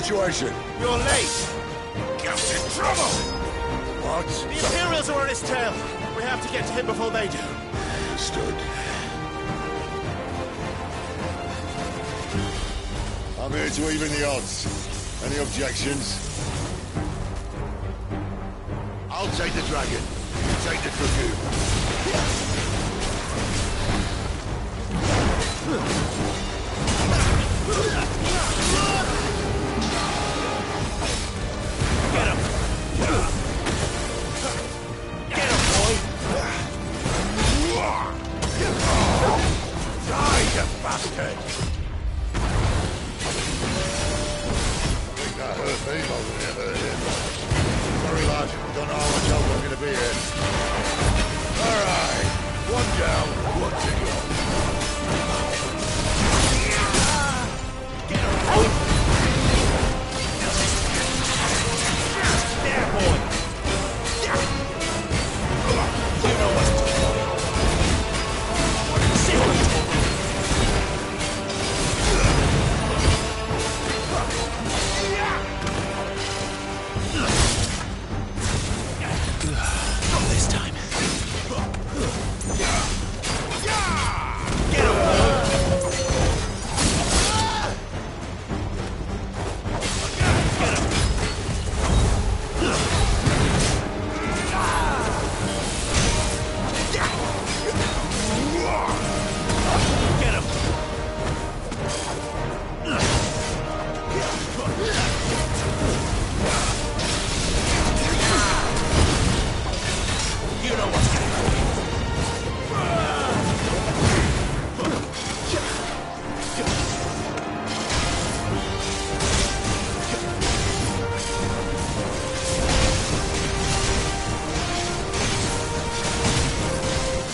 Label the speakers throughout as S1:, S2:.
S1: situation?
S2: You're late. Get in trouble.
S1: What?
S2: The Imperials are on his tail. We have to get to him before they do.
S1: Understood. I'm here to even the odds. Any objections? I'll take the dragon. You take the dragoon.
S2: Get him! Get him, boy! Die, you bastard!
S1: I think that hurt me more than it hurt him. Sorry, lad. Don't know how much help I'm going to be here. All right. One down, one to go.
S2: Get him, boy! There, boy! You know what to do. See what you told me. Not this time. Get him, boy! Get him! You know what's gonna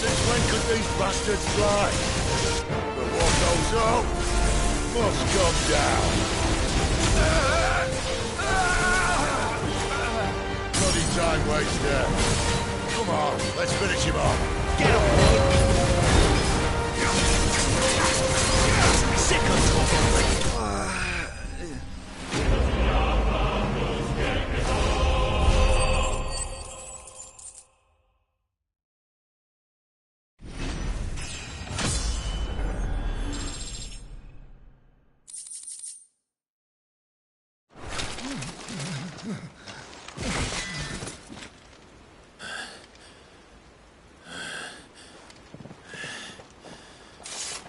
S1: Since when could these bastards fly? But what goes up must come down. Bloody time waster. Come on, let's finish him off.
S2: get him, boy! Sick of talking.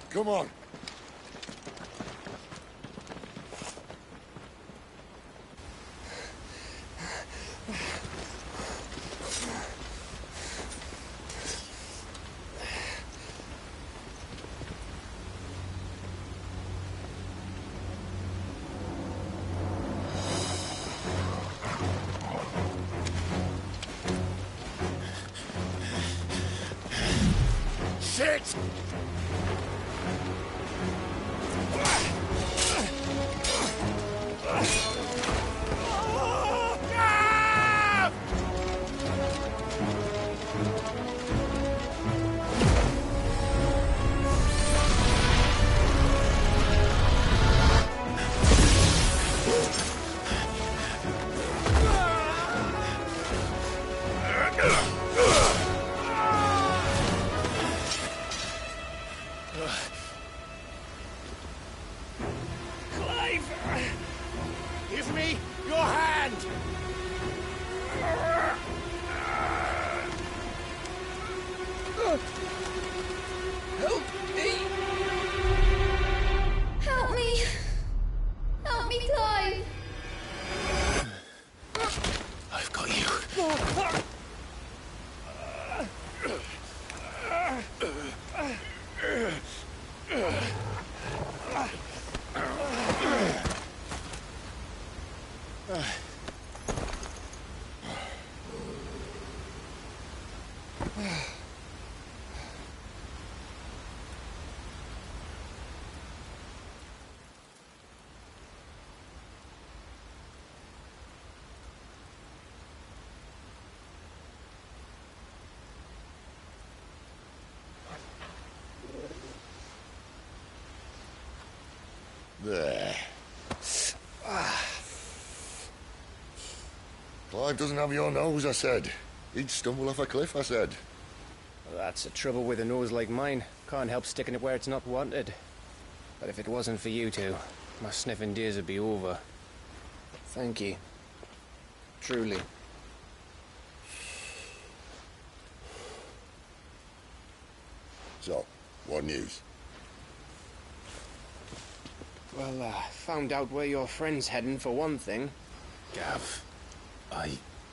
S1: Come on.
S2: Shit! Give me your hand!
S3: Help me!
S4: Help me! Help me, Clive!
S2: I've got you.
S1: There. Clive doesn't have your nose, I said. He'd stumble off a cliff, I said.
S5: Well, that's the trouble with a nose like mine. Can't help sticking it where it's not wanted. But if it wasn't for you two, my sniffing days would be over. Thank you. Truly.
S1: So, what news?
S5: Well, found out where your friend's heading, for one thing.
S2: Gav,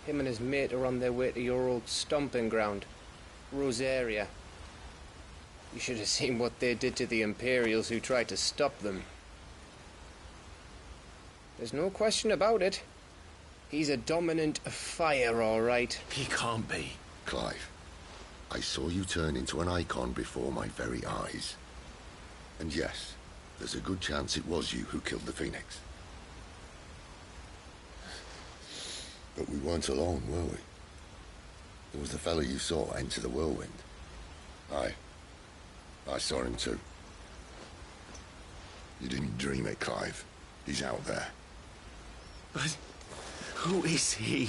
S5: Him and his mate are on their way to your old stomping ground, Rosaria. You should have seen what they did to the Imperials who tried to stop them. There's no question about it. He's a dominant of fire, all right.
S2: he can't be.
S1: Clive, I saw you turn into an icon before my very eyes. And yes, there's a good chance it was you who killed the Phoenix. But we weren't alone, were we? There was the fellow you saw enter the whirlwind. I saw him too. You didn't dream it, Clive. He's out there.
S2: But who is he?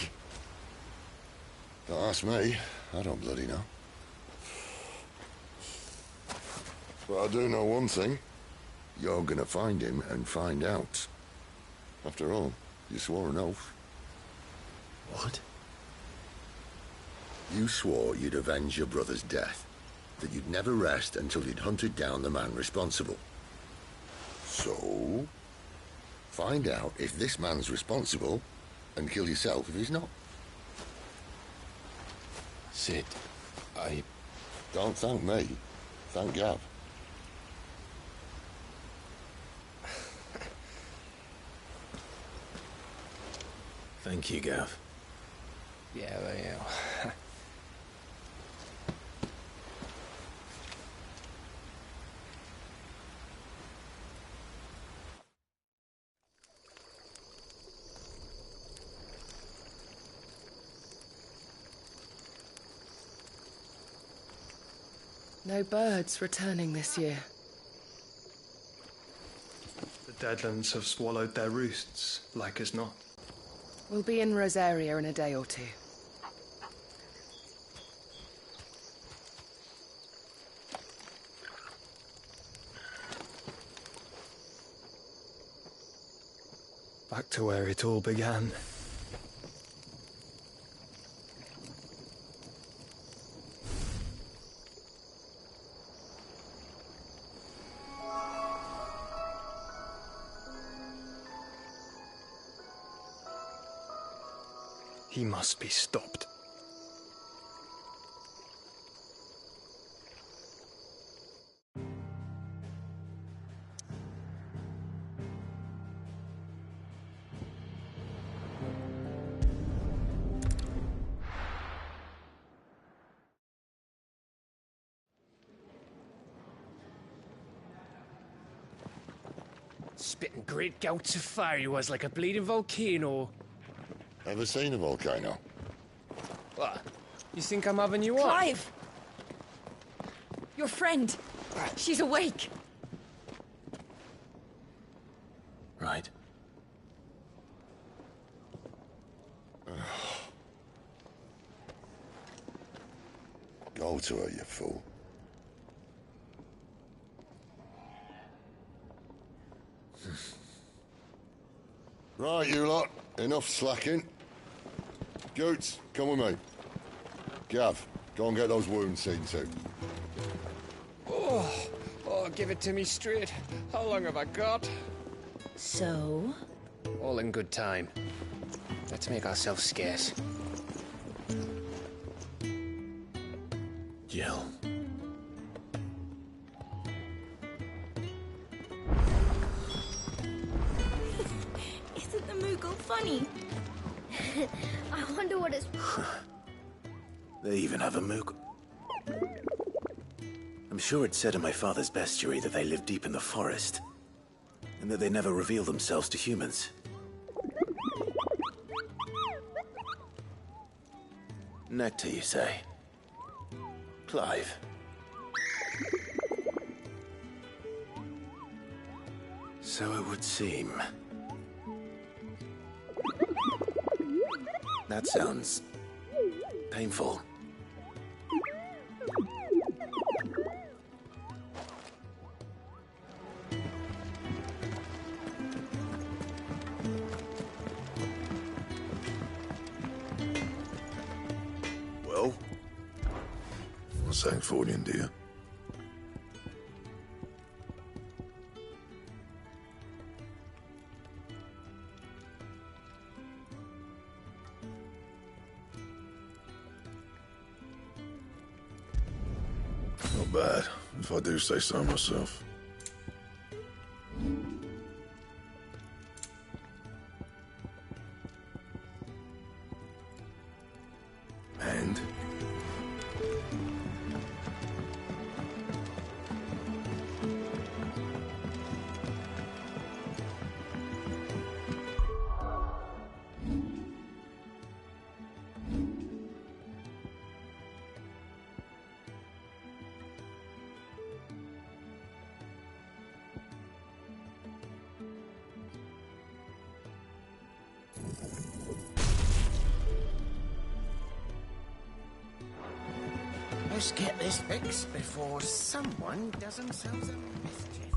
S1: Don't ask me. I don't bloody know. But I do know one thing. You're gonna find him and find out. After all, you swore an oath.
S2: What?
S1: You swore you'd avenge your brother's death. That you'd never rest until you'd hunted down the man responsible. So, find out if this man's responsible, and kill yourself if he's not.
S2: Sid,
S1: Don't thank me. Thank Gav.
S2: Thank you, Gav.
S5: Yeah, there you are.
S3: No birds returning this year.
S6: The Deadlands have swallowed their roosts, like as not.
S3: We'll be in Rosaria in a day or two.
S6: Back to where it all began. He must be stopped.
S5: Spitting great gouts of fire he was, like a bleeding volcano.
S1: Ever seen a volcano?
S5: What? You think I'm having you on?
S7: Clive! Your friend! She's awake!
S2: Right.
S1: Go to her, you fool. Right, you lot. Enough slacking. Goots, come with me. Gav, go and get those wounds seen to.
S5: Oh, give it to me straight. How long have I got?
S7: So?
S5: All in good time. Let's make ourselves scarce.
S2: Jill.
S7: Isn't the Moogle funny?
S4: I wonder what it's...
S2: They even have a mook. I'm sure it said in my father's bestiary that they live deep in the forest, and that they never reveal themselves to humans. Nectar, you say? Clive. So it would seem. That sounds painful.
S1: Well, what's Sancfordian, dear? Not bad, if I do say so myself. And?
S8: Let's get this fixed before someone does themselves a mischief.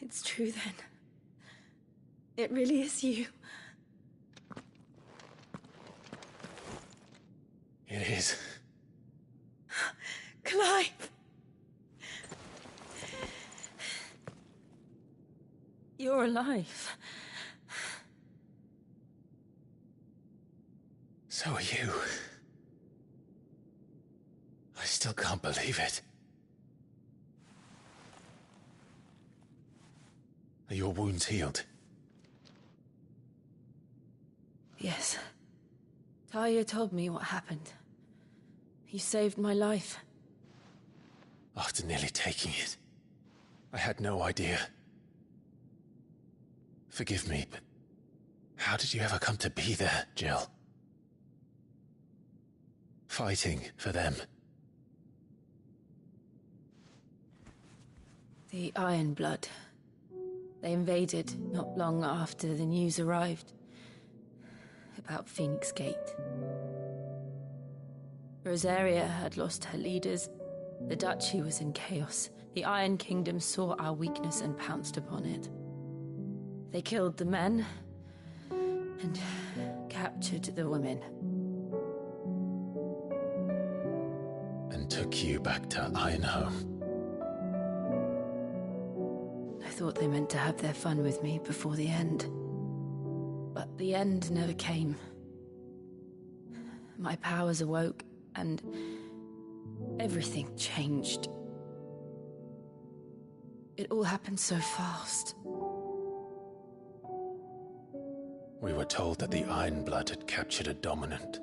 S7: It's true then. It really is you.
S2: It is.
S7: Clive! You're alive.
S2: So are you. I still can't believe it. Are your wounds healed?
S7: Yes. Talia told me what happened. You saved my life.
S2: After nearly taking it, I had no idea. Forgive me, but how did you ever come to be there, Jill? Fighting for them.
S7: The Iron Blood. They invaded not long after the news arrived about Phoenix Gate. Rosaria had lost her leaders. The Duchy was in chaos. The Iron Kingdom saw our weakness and pounced upon it. They killed the men and captured the women.
S2: And took you back to Ironhome.
S7: I thought they meant to have their fun with me before the end. But the end never came. My powers awoke, and everything changed. It all happened so fast.
S2: We were told that the Iron Blood had captured a dominant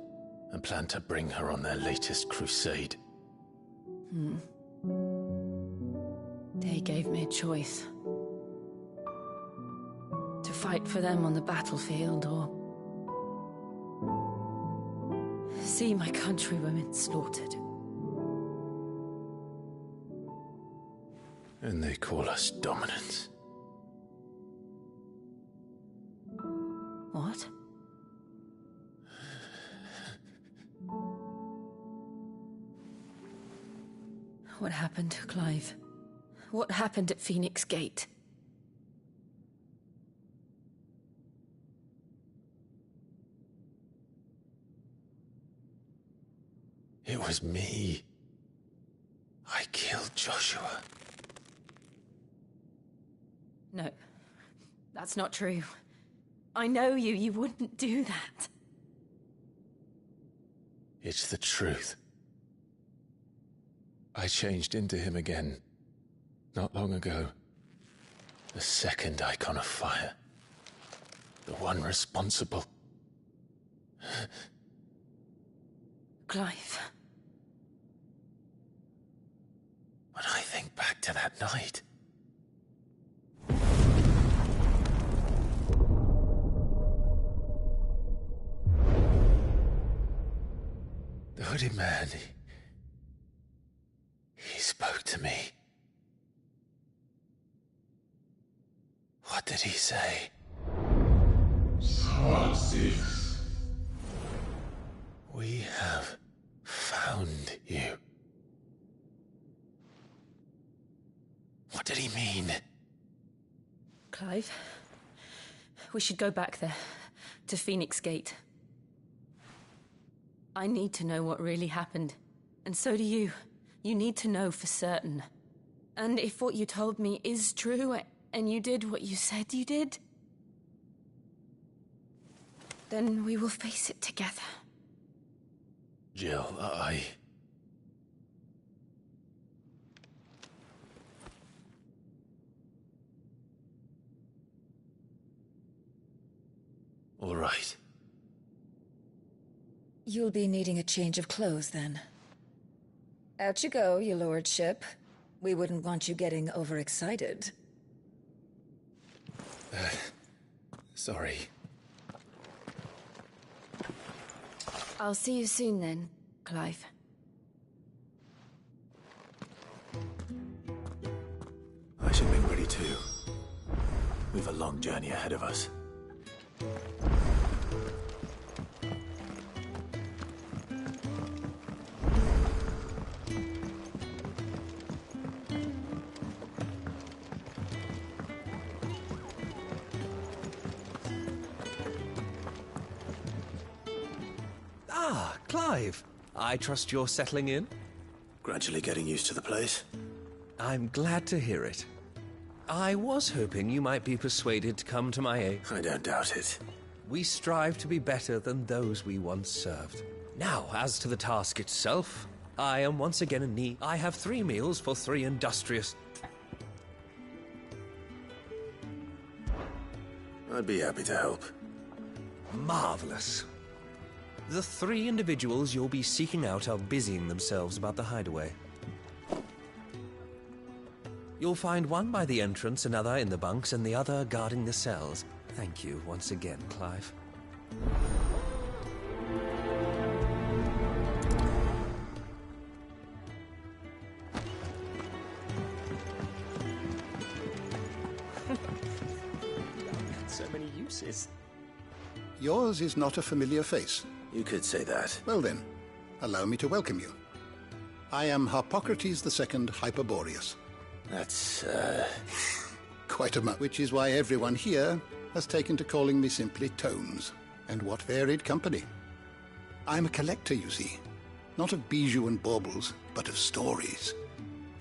S2: and planned to bring her on their latest crusade.
S7: They gave me a choice. To fight for them on the battlefield, or see my countrywomen slaughtered.
S2: And they call us dominants.
S7: What? What happened to Clive? What happened at Phoenix Gate?
S2: It was me. I killed Joshua.
S7: No, That's not true. I know you. You wouldn't do that.
S2: It's the truth. I changed into him again, not long ago. The second icon of fire. The one responsible.
S7: Clive.
S2: When I think back to that night... The hooded man, he spoke to me. What did he say? We have found you. What did he mean?
S7: Clive, we should go back there, to Phoenix Gate. I need to know what really happened. And so do you. You need to know for certain. And if what you told me is true, and you did what you said you did, then we will face it together.
S2: Jill, All right.
S9: You'll be needing a change of clothes, then. Out you go, your lordship. We wouldn't want you getting overexcited.
S2: Sorry.
S7: I'll see you soon then, Clive.
S2: I should make ready too. We've a long journey ahead of us.
S10: Ah, Clive. I trust you're settling in?
S2: Gradually getting used to the place.
S10: I'm glad to hear it. I was hoping you might be persuaded to come to my aid.
S2: I don't doubt it.
S10: We strive to be better than those we once served. Now, as to the task itself, I am once again in need. I have 3 meals for 3 industrious...
S2: I'd be happy to help.
S10: Marvelous. The 3 individuals you'll be seeking out are busying themselves about the hideaway. You'll find one by the entrance, another in the bunks, and the other guarding the cells. Thank you once again, Clive.
S5: So many uses.
S11: Yours is not a familiar face.
S2: You could say that.
S11: Well then, allow me to welcome you. I am Harpocrates II Hyperboreus.
S2: That's,
S11: Quite a much, which is why everyone here has taken to calling me simply Tomes. And what varied company. I'm a collector, you see. Not of bijou and baubles, but of stories.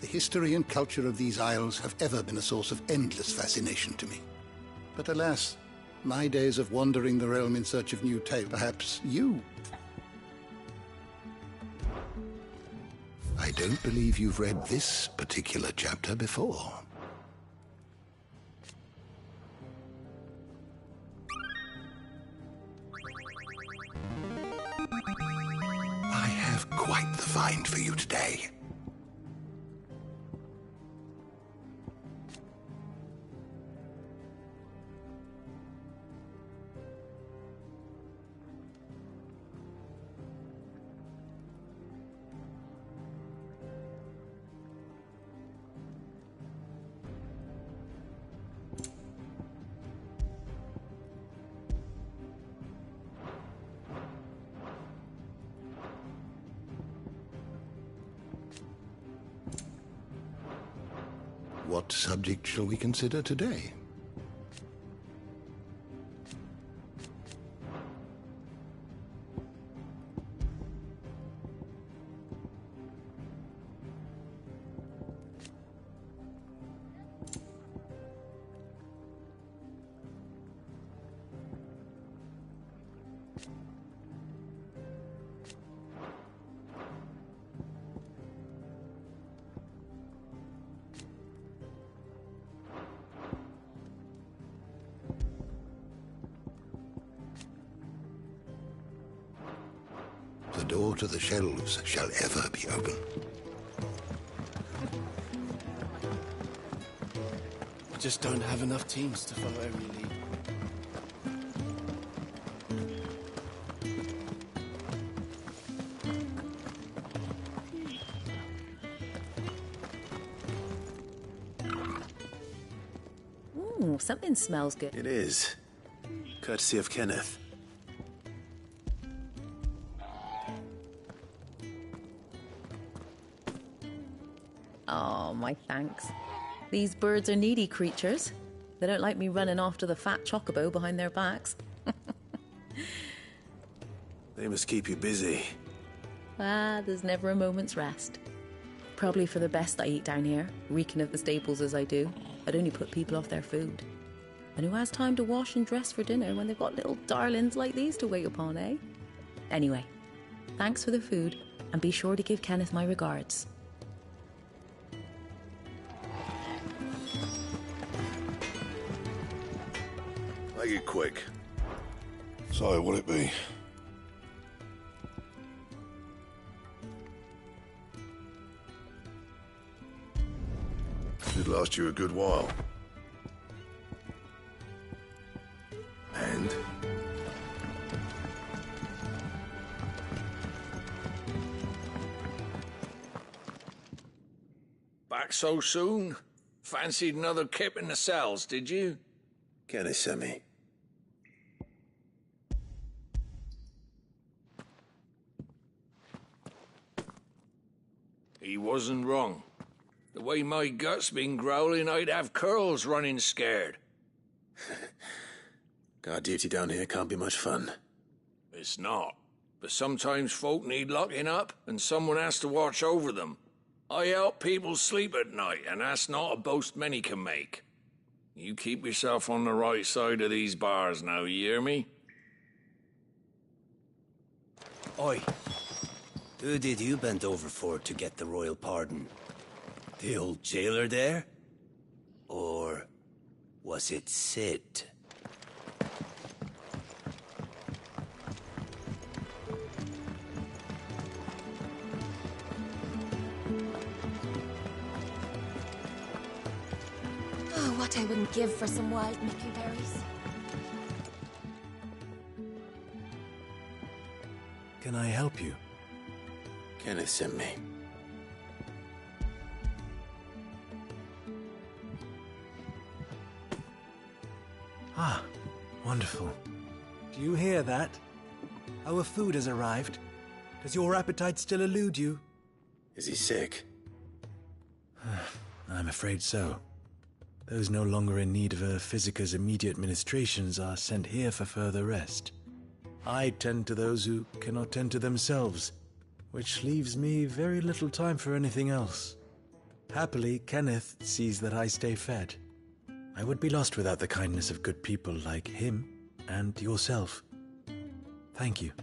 S11: The history and culture of these isles have ever been a source of endless fascination to me. But alas, my days of wandering the realm in search of new tales, perhaps you. I don't believe you've read this particular chapter before. I have quite the find for you today. What subject shall we consider today? The door to the shelves shall ever be open.
S12: We just don't have enough teams to follow every lead.
S13: Ooh, something smells good.
S2: It is. Courtesy of Kenneth.
S13: Oh, my thanks. These birds are needy creatures. They don't like me running after the fat chocobo behind their backs.
S2: They must keep you busy.
S13: Ah, there's never a moment's rest. Probably for the best I eat down here, reeking of the stables as I do. I'd only put people off their food. And who has time to wash and dress for dinner when they've got little darlings like these to wait upon, eh? Anyway, thanks for the food, and be sure to give Kenneth my regards.
S1: Make it quick. So, what'll it be? Should last you a good while. And?
S14: Back so soon? Fancied another kip in the cells, did you?
S2: Kenneth sent me.
S14: He wasn't wrong. The way my gut's been growling, I'd have curls running scared.
S2: Guard duty down here can't be much fun.
S14: It's not. But sometimes folk need locking up, and someone has to watch over them. I help people sleep at night, and that's not a boast many can make. You keep yourself on the right side of these bars now, you hear me?
S15: Oi. Who did you bend over for to get the royal pardon? The old jailer there? Or was it Sid?
S4: Oh, what I wouldn't give for some wild Mickey berries.
S15: Can I help you?
S2: Kenneth sent me.
S16: Ah, wonderful. Do you hear that? Our food has arrived. Does your appetite still elude you?
S2: Is he sick?
S16: I'm afraid so. Those no longer in need of a physicker's immediate ministrations are sent here for further rest. I tend to those who cannot tend to themselves, which leaves me very little time for anything else. Happily, Kenneth sees that I stay fed. I would be lost without the kindness of good people like him and yourself. Thank you.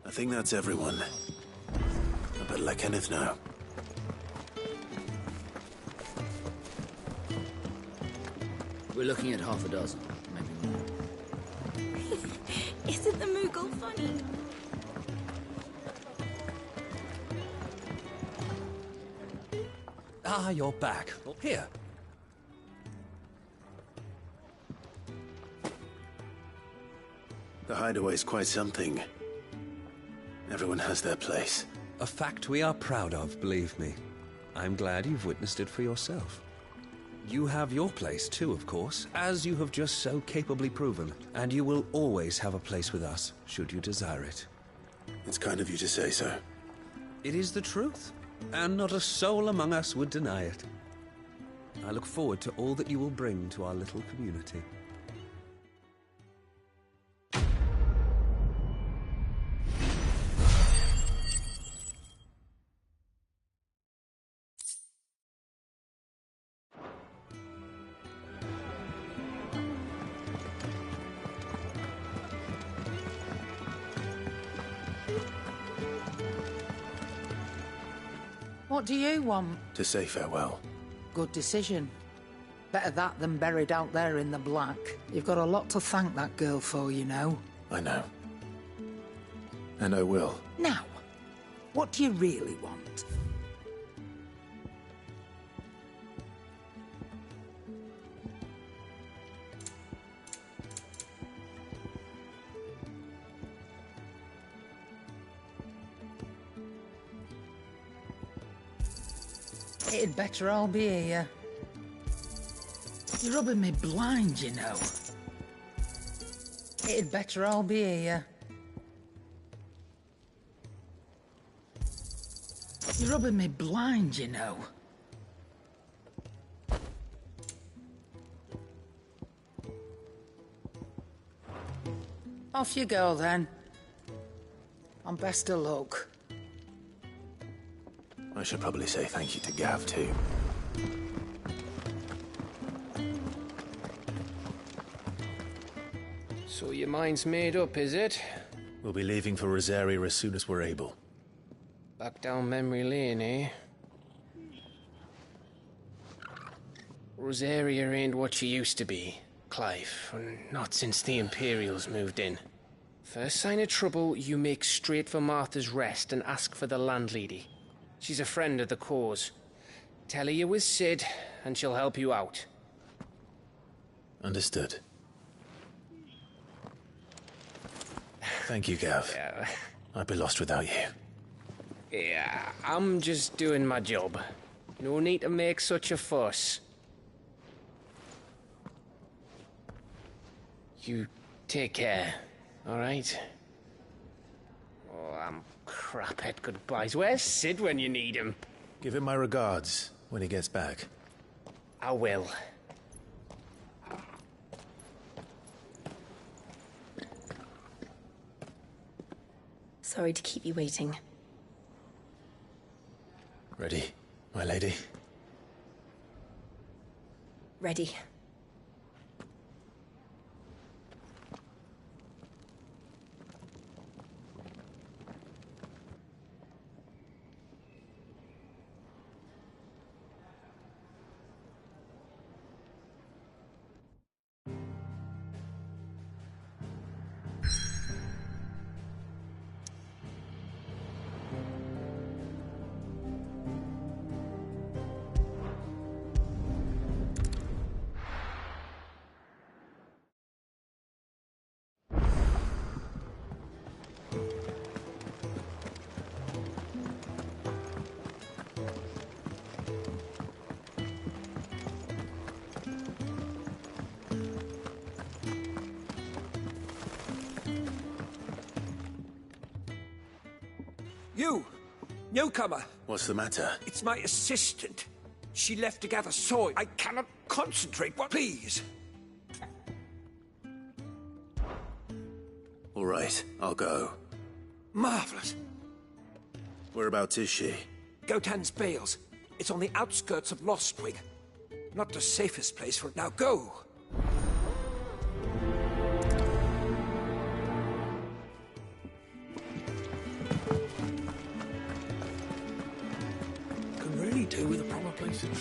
S2: I think that's everyone. I better let Kenneth know.
S17: We're looking at half a dozen, maybe more.
S4: Isn't the Moogle funny?
S10: Ah, you're back. Here.
S2: The hideaway's quite something. Everyone has their place.
S10: A fact we are proud of, believe me. I'm glad you've witnessed it for yourself. You have your place too, of course, as you have just so capably proven, and you will always have a place with us, should you desire it.
S2: It's kind of you to say so.
S10: It is the truth, and not a soul among us would deny it. I look forward to all that you will bring to our little community.
S18: What do you want?
S2: To say farewell.
S18: Good decision. Better that than buried out there in the black. You've got a lot to thank that girl for, you know.
S2: I know. And I will.
S18: Now, what do you really want? It'd better all be here. You're rubbing me blind, you know. It'd better all be here. You're rubbing me blind, you know. Off you go, then. And best of luck.
S2: I should probably say thank you to Gav, too.
S5: So your mind's made up, is it?
S2: We'll be leaving for Rosaria as soon as we're able.
S5: Back down memory lane, eh? Rosaria ain't what she used to be, Clive. Not since the Imperials moved in. First sign of trouble, you make straight for Martha's Rest and ask for the landlady. She's a friend of the cause. Tell her you're with Sid, and she'll help you out.
S2: Understood. Thank you, Gav.
S5: Yeah.
S2: I'd be lost without you.
S5: Yeah, I'm just doing my job. No need to make such a fuss. You take care, all right? Oh, I'm crap at goodbyes. Where's Sid when you need him?
S2: Give him my regards when he gets back.
S5: I will.
S7: Sorry to keep you waiting.
S2: Ready, my lady?
S7: Ready.
S19: You! Newcomer!
S2: What's the matter?
S19: It's my assistant. She left to gather soil. I cannot concentrate. What? Please!
S2: All right, I'll go.
S19: Marvelous.
S2: Whereabouts is she?
S19: Gotan's Bales. It's on the outskirts of Lostwing. Not the safest place for it. Now go!
S2: Can really do with a proper place to train.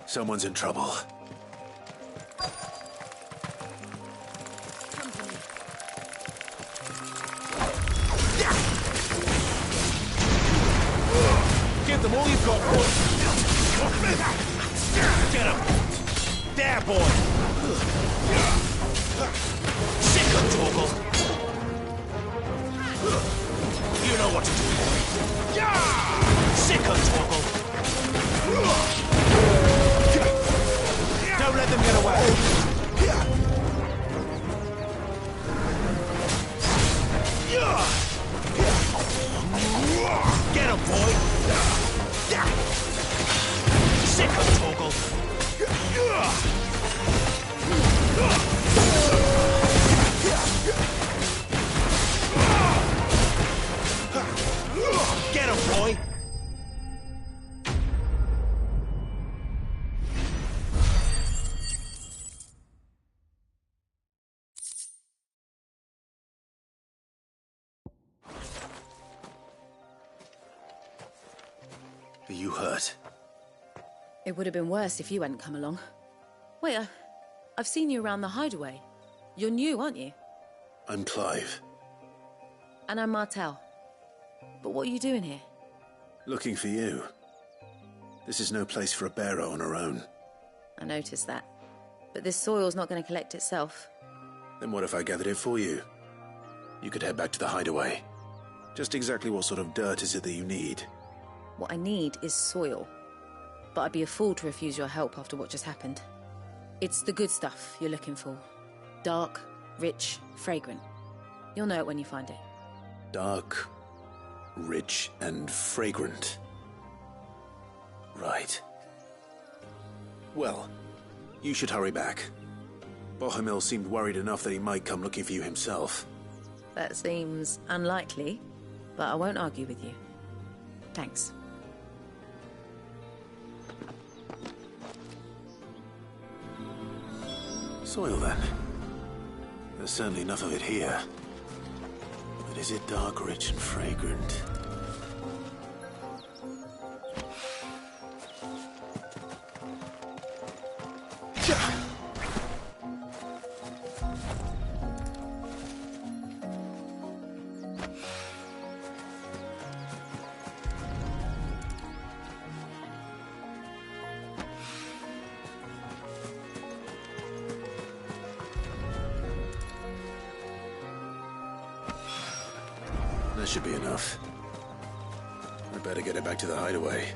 S2: Someone's in trouble.
S20: Give them all you've got, boy. Get him. There, boy. Sick of Torgal. You know what to do, boy. Yeah! Sick of Torgal. Don't let them get away. Get him, boy! Sick of Torgal! Get him, boy!
S10: Are you hurt?
S13: It would have been worse if you hadn't come along. Wait, I've seen you around the hideaway. You're new, aren't you?
S10: I'm Clive.
S13: And I'm Martel. But what are you doing here?
S10: Looking for you. This is no place for a bearer on her own.
S13: I noticed that. But this soil's not going to collect itself.
S10: Then what if I gathered it for you? You could head back to the hideaway. Just exactly what sort of dirt is it that you need?
S13: What I need is soil. But I'd be a fool to refuse your help after what just happened. It's the good stuff you're looking for. Dark, rich, fragrant. You'll know it when you find it.
S10: Dark, rich, and fragrant. Right. Well, you should hurry back. Bohemil seemed worried enough that he might come looking for you himself.
S13: That seems unlikely, but I won't argue with you. Thanks.
S10: Soil, then. There's certainly enough of it here. But is it dark, rich, and fragrant? That should be enough. I better get it back to the hideaway.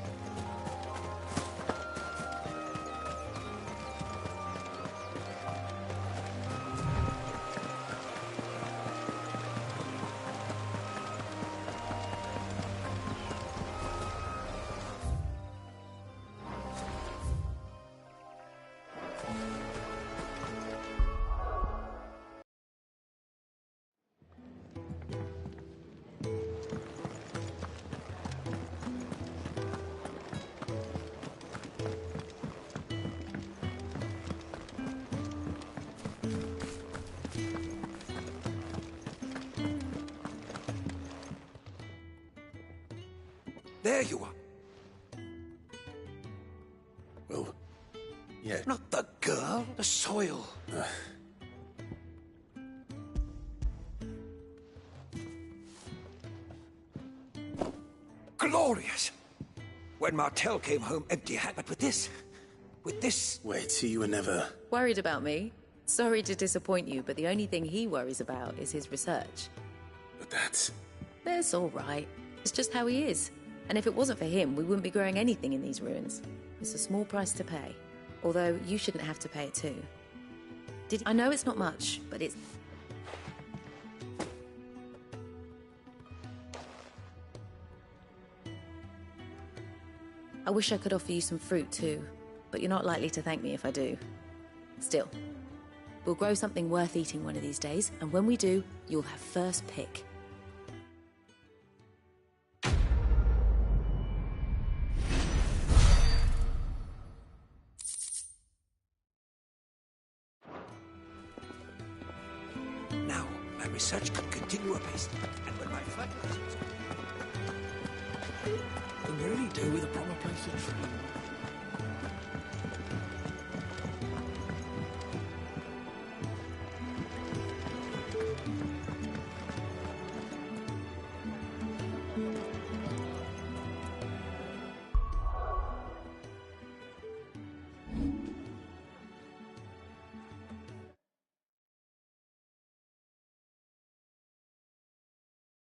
S19: There you are.
S10: Well, yeah.
S19: Not the girl, the soil. Glorious. When Martel came home empty-handed, but with this...
S10: Wait, so you were never...
S13: Worried about me? Sorry to disappoint you, but the only thing he worries about is his research.
S10: But that's...
S13: That's all right. It's just how he is. And if it wasn't for him, we wouldn't be growing anything in these ruins. It's a small price to pay. Although, you shouldn't have to pay it too. I know it's not much, but it's... I wish I could offer you some fruit too, but you're not likely to thank me if I do. Still, we'll grow something worth eating one of these days, and when we do, you'll have first pick.
S19: Now, my research can continue apace, and when my fertilizers...
S12: Can you really do with a proper place to train?